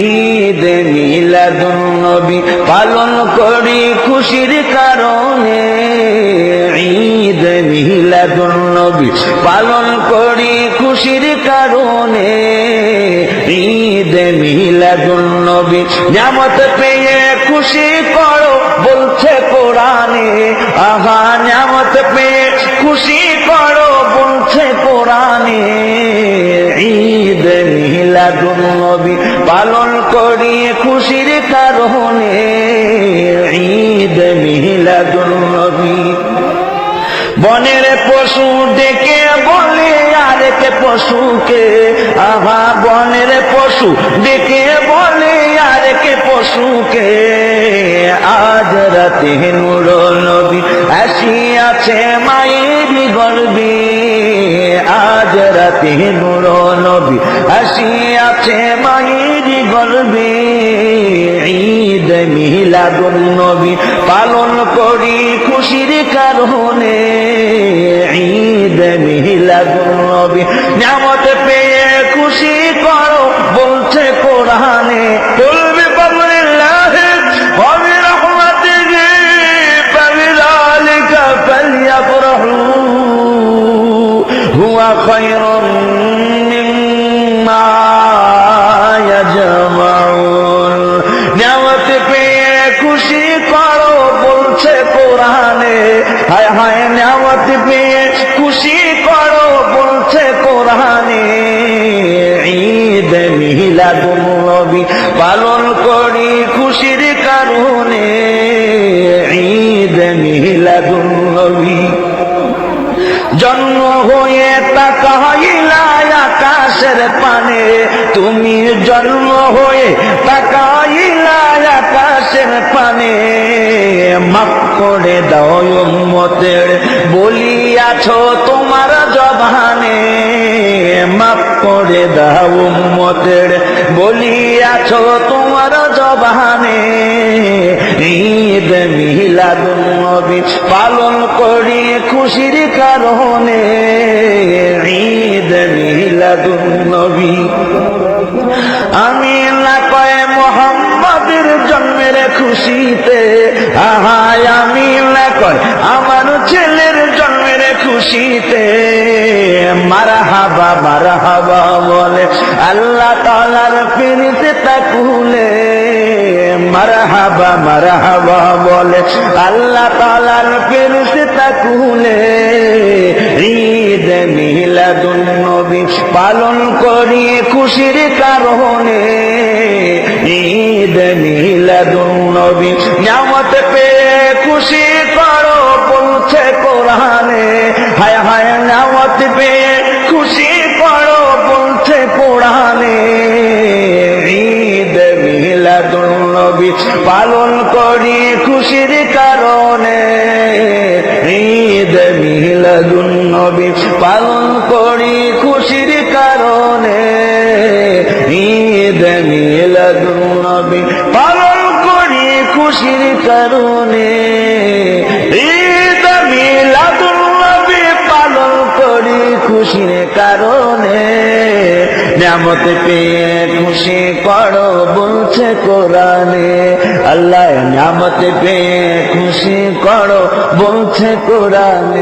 ঈদ মিলাদুন নবী পালন করি খুশির কারণে, ঈদ মিলাদুন নবী পালন করি খুশির কারণে, ঈদ মিলাদুন নবী নিয়ামত পেয়ে খুশি করো বলছে কোরআনে, আহা নিয়ামত পেয়ে খুশি করো বলছে কোরআনে, ঈদ মিলাদুন নবী পালন করি খুশির কারণে, ঈদ মিলাদুন নবী। বনের পশু ডেকে বলে আরেক পশুকে, আহা বনের পশু ডেকে বলে আরেক পশুকে, আজ রাতে নূর নবী আসিয়াছে মায়ের গর্বে, আজ রাতে নূর নবী আসিয়াছে মায়ের গর্বে, ঈদ মিলাদুন নবী পালন করি খুশির কারণে, ঈদ মিলাদুন নবী নিয়ামত পেয়ে খুশি করো বলছে কোরআনে, বলবে বিফাদলিল্লাহ ওয়া বিরহমাতিহি ফাবিযালিকা ফালইফরাহু হুয়া খায়রুম মিম্মা ইয়াজমাউন। নিয়ামত পেয়ে খুশি করো বলছে কোরআনে, হায় হায় নিয়ামত পেয়ে খুশি করো বলছে কোরআনে, ঈদ মিলাদুন নবী পালন করি খুশির কারণে, ঈদ মিলাদুন নবী। জন্ম হয়ে তাকাইলা আকাশের পানে, তুমি জন্ম হয়ে তাকাইলা আকাশের পানে, মাফ করে দাও উম্মতের বলিয়াছো তোমার জবানে, মাফ করে দাও উম্মতের বলিয়াছো তোমার জবানে, ঈদ মিলাদুন নবী পালন করি খুশির কারণে, ঈদ মিলাদুন নবী। আমি না কয় মুহাম্মাদের জন্মের খুশিতে, আহা আমি না কয় আমার ছেলের জন্মের খুশিতে, মারহাবা মারহাবা বলে আল্লাহ তাআলার ফেরেশতা কুলে, মারহাবা মারহাবা বলে আল্লাহ তাআলার ফেরেশতা কুলে, ঈদ মিলাদুন নবী পালন করি খুশির কারণে, ঈদ মিলাদুন নবী নিয়ামত পেয়ে খুশি করো বলছে কোরআনে, হায় হায় নিয়ামত পেয়ে খুশি করো বলছে কোরআনে, ঈদ মিলাদুন নবী পালন করি খুশির কারণে, ঈদ মিলাদুন নবী পালন করি খুশির কারণে, ঈদ মিলাদুন নবী পালন করি খুশির কারণে, ঈদ মিলাদুন নবী পালন করি খুশির কারণে, নিয়ামত পেয়ে খুশি করো বলছে কোরআনে, আল্লাহ নিয়ামত পেয়ে খুশি করো বলছে কোরআনে।